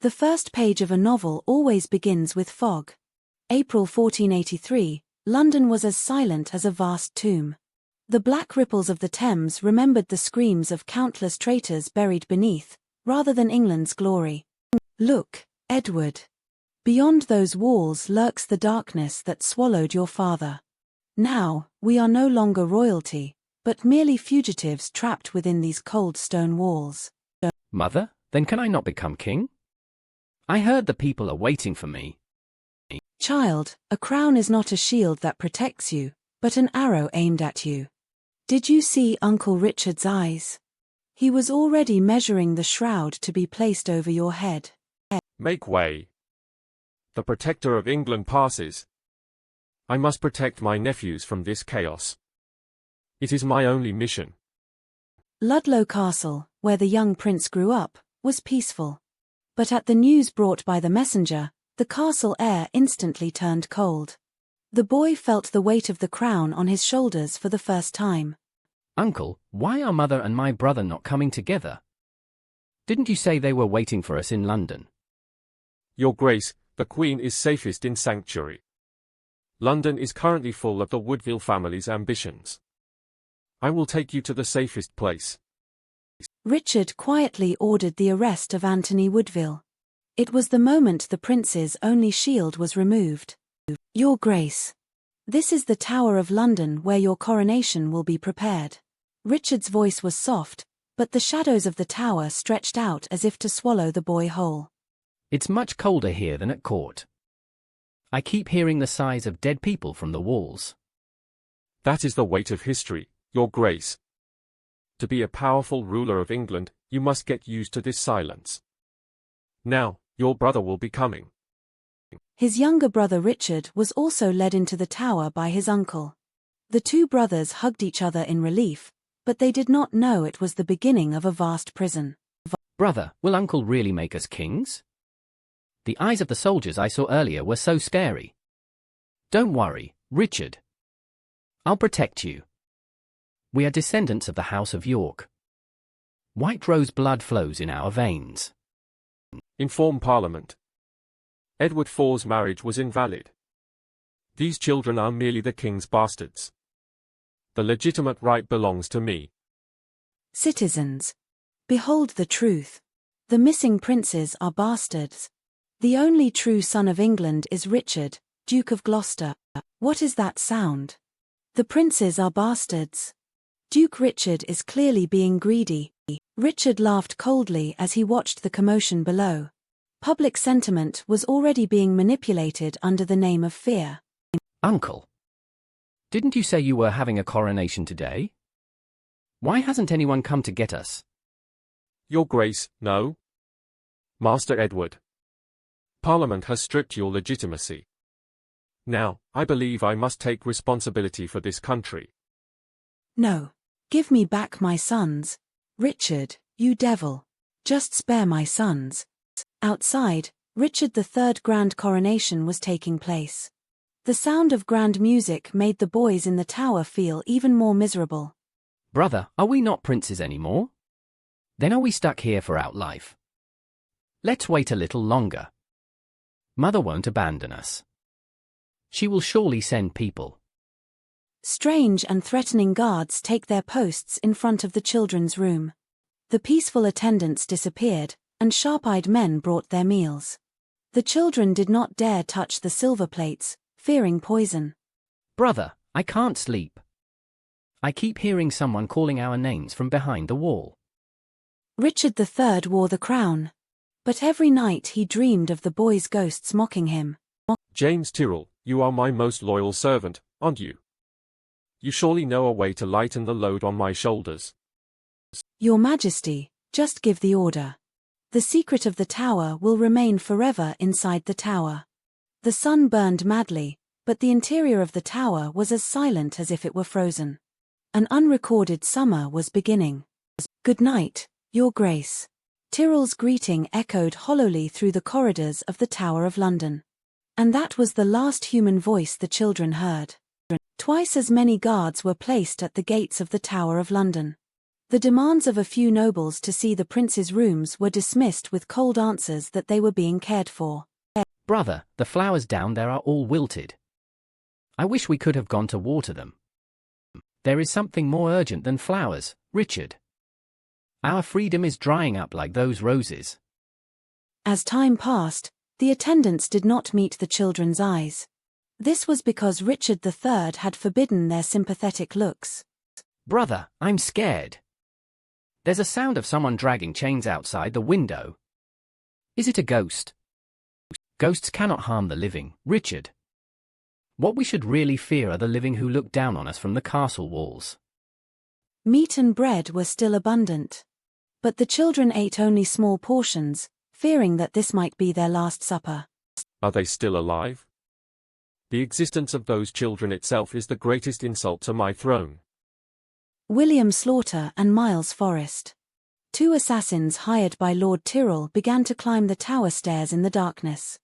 The first page of a novel always begins with fog. April 1483, London was as silent as a vast tomb. The black ripples of the Thames remembered the screams of countless traitors buried beneath, rather than England's glory. Look, Edward. Beyond those walls lurks the darkness that swallowed your father. Now, we are no longer royalty, but merely fugitives trapped within these cold stone walls. Mother, then can I not become king? I heard the people are waiting for me. Child, a crown is not a shield that protects you, but an arrow aimed at you. Did you see Uncle Richard's eyes? He was already measuring the shroud to be placed over your head. Make way. The protector of England passes. I must protect my nephews from this chaos. It is my only mission. Ludlow Castle, where the young prince grew up, was peaceful. But at the news brought by the messenger, the castle air instantly turned cold. The boy felt the weight of the crown on his shoulders for the first time. Uncle, why are mother and my brother not coming together? Didn't you say they were waiting for us in London? Your Grace, the Queen is safest in sanctuary. London is currently full of the Woodville family's ambitions. I will take you to the safest place. Richard quietly ordered the arrest of Anthony Woodville. It was the moment the prince's only shield was removed. Your Grace. This is the Tower of London where your coronation will be prepared. Richard's voice was soft, but the shadows of the tower stretched out as if to swallow the boy whole. It's much colder here than at court. I keep hearing the sighs of dead people from the walls. That is the weight of history, Your Grace. To be a powerful ruler of England, you must get used to this silence. Now, your brother will be coming. His younger brother Richard was also led into the tower by his uncle. The two brothers hugged each other in relief, but they did not know it was the beginning of a vast prison. Brother, will Uncle really make us kings? The eyes of the soldiers I saw earlier were so scary. Don't worry, Richard. I'll protect you. We are descendants of the House of York. White rose blood flows in our veins. Inform Parliament. Edward IV's marriage was invalid. These children are merely the king's bastards. The legitimate right belongs to me. Citizens. Behold the truth. The missing princes are bastards. The only true son of England is Richard, Duke of Gloucester. What is that sound? The princes are bastards. Duke Richard is clearly being greedy. Richard laughed coldly as he watched the commotion below. Public sentiment was already being manipulated under the name of fear. Uncle, didn't you say you were having a coronation today? Why hasn't anyone come to get us? Your Grace, no. Master Edward. Parliament has stripped your legitimacy. Now, I believe I must take responsibility for this country. No. Give me back my sons. Richard, you devil. Just spare my sons. Outside, Richard III's grand coronation was taking place. The sound of grand music made the boys in the tower feel even more miserable. Brother, are we not princes anymore? Then are we stuck here for our life? Let's wait a little longer. Mother won't abandon us. She will surely send people. Strange and threatening guards take their posts in front of the children's room. The peaceful attendants disappeared, and sharp-eyed men brought their meals. The children did not dare touch the silver plates, fearing poison. Brother, I can't sleep. I keep hearing someone calling our names from behind the wall. Richard III wore the crown. But every night he dreamed of the boys' ghosts mocking him. James Tyrrell, you are my most loyal servant, aren't you? You surely know a way to lighten the load on my shoulders. Your Majesty, just give the order. The secret of the tower will remain forever inside the tower. The sun burned madly, but the interior of the tower was as silent as if it were frozen. An unrecorded summer was beginning. Good night, Your Grace. Tyrrell's greeting echoed hollowly through the corridors of the Tower of London. And that was the last human voice the children heard. Twice as many guards were placed at the gates of the Tower of London. The demands of a few nobles to see the prince's rooms were dismissed with cold answers that they were being cared for. Brother, the flowers down there are all wilted. I wish we could have gone to water them. There is something more urgent than flowers, Richard. Our freedom is drying up like those roses. As time passed, the attendants did not meet the children's eyes. This was because Richard III had forbidden their sympathetic looks. Brother, I'm scared. There's a sound of someone dragging chains outside the window. Is it a ghost? Ghosts cannot harm the living, Richard. What we should really fear are the living who look down on us from the castle walls. Meat and bread were still abundant. But the children ate only small portions, fearing that this might be their last supper. Are they still alive? The existence of those children itself is the greatest insult to my throne. William Slaughter and Miles Forrest. Two assassins hired by Lord Tyrrell began to climb the tower stairs in the darkness.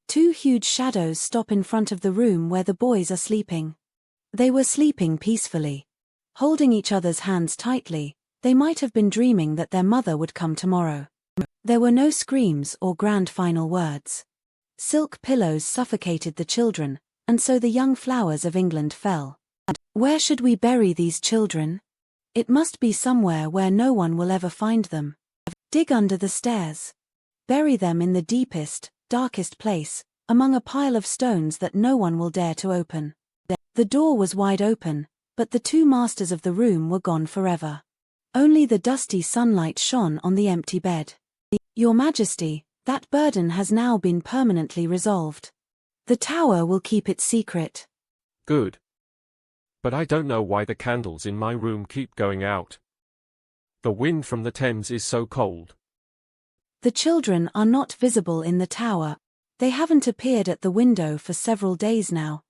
Two huge shadows stop in front of the room where the boys are sleeping. They were sleeping peacefully. Holding each other's hands tightly, they might have been dreaming that their mother would come tomorrow. There were no screams or grand final words. Silk pillows suffocated the children, and so the young flowers of England fell. Where should we bury these children? It must be somewhere where no one will ever find them. Dig under the stairs. Bury them in the deepest, darkest place, among a pile of stones that no one will dare to open. The door was wide open, but the two masters of the room were gone forever. Only the dusty sunlight shone on the empty bed. Your Majesty, that burden has now been permanently resolved. The tower will keep its secret. Good. But I don't know why the candles in my room keep going out. The wind from the Thames is so cold. The children are not visible in the tower. They haven't appeared at the window for several days now.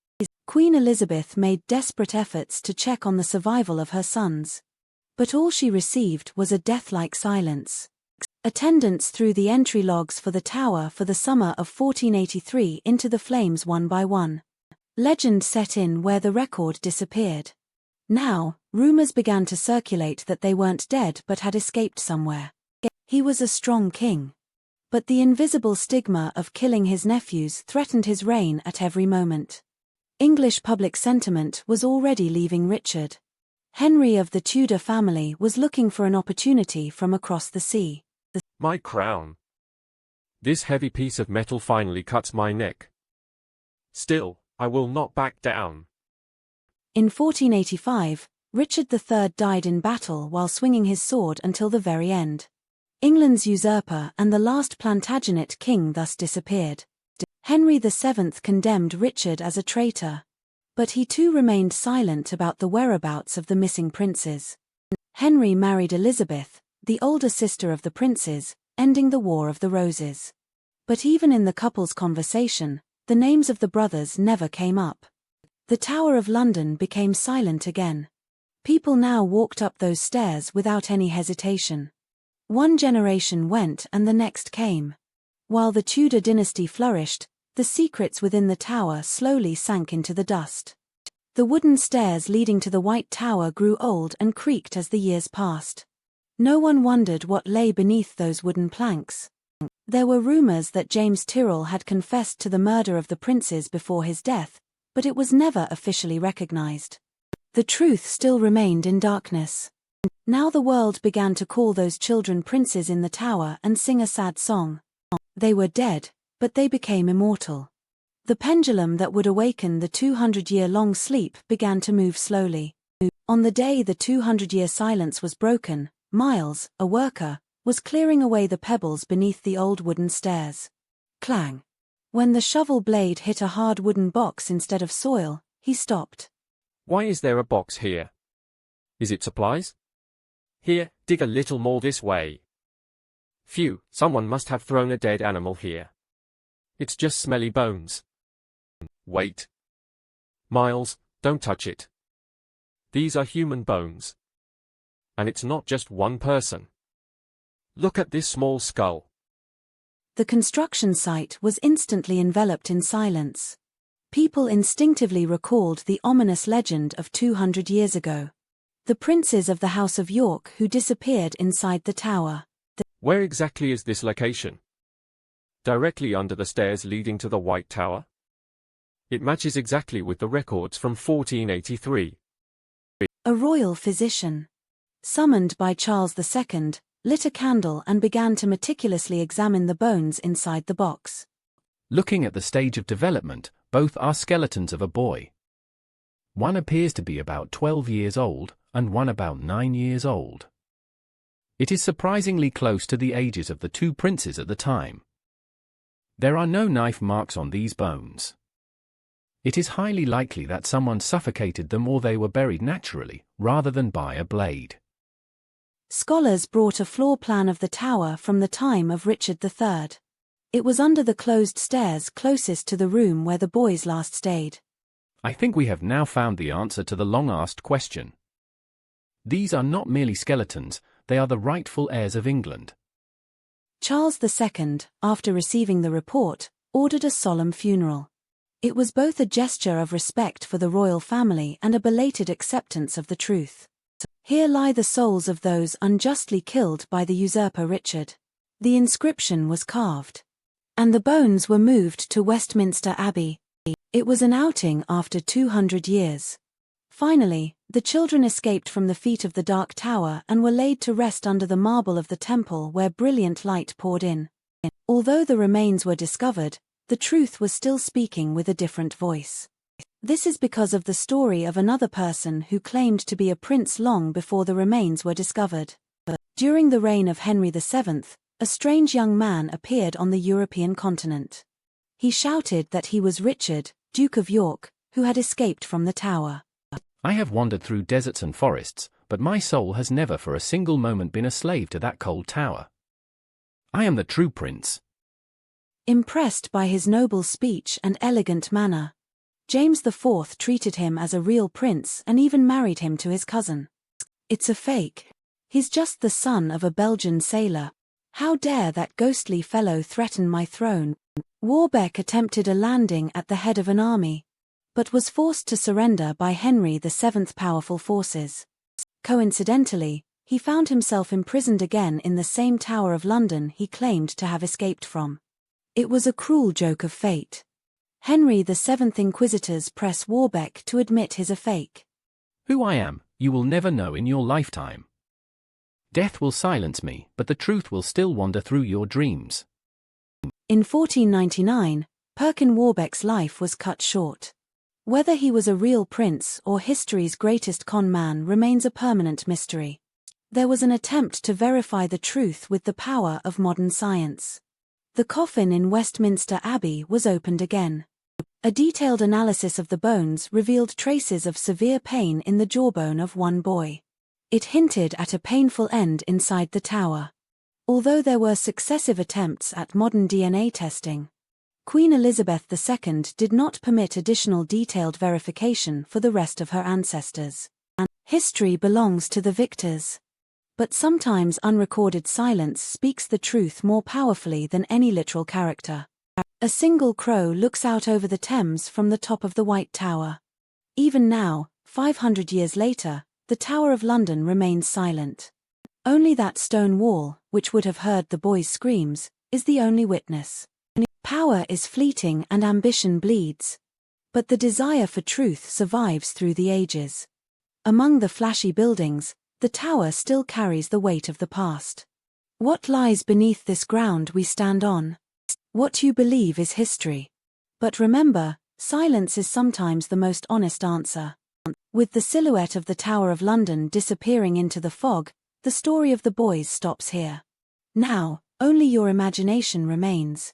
Queen Elizabeth made desperate efforts to check on the survival of her sons. But all she received was a death-like silence. Attendants threw the entry logs for the tower for the summer of 1483 into the flames one by one. Legend set in where the record disappeared. Now, rumors began to circulate that they weren't dead but had escaped somewhere. He was a strong king. But the invisible stigma of killing his nephews threatened his reign at every moment. English public sentiment was already leaving Richard. Henry of the Tudor family was looking for an opportunity from across the sea. My crown. This heavy piece of metal finally cuts my neck. Still, I will not back down. In 1485, Richard III died in battle while swinging his sword until the very end. England's usurper and the last Plantagenet king thus disappeared. Henry VII condemned Richard as a traitor. But he too remained silent about the whereabouts of the missing princes. Henry married Elizabeth, the older sister of the princes, ending the War of the Roses. But even in the couple's conversation, the names of the brothers never came up. The Tower of London became silent again. People now walked up those stairs without any hesitation. One generation went and the next came. While the Tudor dynasty flourished, the secrets within the tower slowly sank into the dust. The wooden stairs leading to the White Tower grew old and creaked as the years passed. No one wondered what lay beneath those wooden planks. There were rumors that James Tyrrell had confessed to the murder of the princes before his death, but it was never officially recognized. The truth still remained in darkness. Now the world began to call those children princes in the tower and sing a sad song. They were dead, but they became immortal. The pendulum that would awaken the 200-year-long sleep began to move slowly. On the day the 200-year silence was broken, Miles, a worker, was clearing away the pebbles beneath the old wooden stairs. Clang! When the shovel blade hit a hard wooden box instead of soil, he stopped. Why is there a box here? Is it supplies? Here, dig a little more this way. Phew, someone must have thrown a dead animal here. It's just smelly bones. Wait. Miles, don't touch it. These are human bones. And it's not just one person. Look at this small skull. The construction site was instantly enveloped in silence. People instinctively recalled the ominous legend of 200 years ago. The princes of the House of York who disappeared inside the tower. Where exactly is this location? Directly under the stairs leading to the White Tower? It matches exactly with the records from 1483. A royal physician, summoned by Charles II, lit a candle and began to meticulously examine the bones inside the box. Looking at the stage of development, both are skeletons of a boy. One appears to be about 12 years old, and one about 9 years old. It is surprisingly close to the ages of the two princes at the time. There are no knife marks on these bones. It is highly likely that someone suffocated them or they were buried naturally, rather than by a blade. Scholars brought a floor plan of the tower from the time of Richard III. It was under the closed stairs closest to the room where the boys last stayed. I think we have now found the answer to the long-asked question. These are not merely skeletons, they are the rightful heirs of England. Charles II, after receiving the report, ordered a solemn funeral. It was both a gesture of respect for the royal family and a belated acceptance of the truth. Here lie the souls of those unjustly killed by the usurper Richard. The inscription was carved, and the bones were moved to Westminster Abbey. It was an outing after 200 years. Finally, the children escaped from the feet of the Dark Tower and were laid to rest under the marble of the temple where brilliant light poured in. Although the remains were discovered, the truth was still speaking with a different voice. This is because of the story of another person who claimed to be a prince long before the remains were discovered. During the reign of Henry VII, a strange young man appeared on the European continent. He shouted that he was Richard, Duke of York, who had escaped from the tower. I have wandered through deserts and forests, but my soul has never for a single moment been a slave to that cold tower. I am the true prince. Impressed by his noble speech and elegant manner, James IV treated him as a real prince and even married him to his cousin. It's a fake. He's just the son of a Belgian sailor. How dare that ghostly fellow threaten my throne? Warbeck attempted a landing at the head of an army, but was forced to surrender by Henry VII's powerful forces. Coincidentally, he found himself imprisoned again in the same Tower of London he claimed to have escaped from. It was a cruel joke of fate. Henry VII inquisitors press Warbeck to admit his a fake. Who I am, you will never know in your lifetime. Death will silence me, but the truth will still wander through your dreams. In 1499, Perkin Warbeck's life was cut short. Whether he was a real prince or history's greatest con man remains a permanent mystery. There was an attempt to verify the truth with the power of modern science. The coffin in Westminster Abbey was opened again. A detailed analysis of the bones revealed traces of severe pain in the jawbone of one boy. It hinted at a painful end inside the tower. Although there were successive attempts at modern DNA testing, Queen Elizabeth II did not permit additional detailed verification for the rest of her ancestors. History belongs to the victors. But sometimes unrecorded silence speaks the truth more powerfully than any literal character. A single crow looks out over the Thames from the top of the White Tower. Even now, 500 years later, the Tower of London remains silent. Only that stone wall, which would have heard the boys' screams, is the only witness. Power is fleeting and ambition bleeds. But the desire for truth survives through the ages. Among the flashy buildings, the tower still carries the weight of the past. What lies beneath this ground we stand on? What you believe is history. But remember, silence is sometimes the most honest answer. With the silhouette of the Tower of London disappearing into the fog, the story of the boys stops here. Now, only your imagination remains.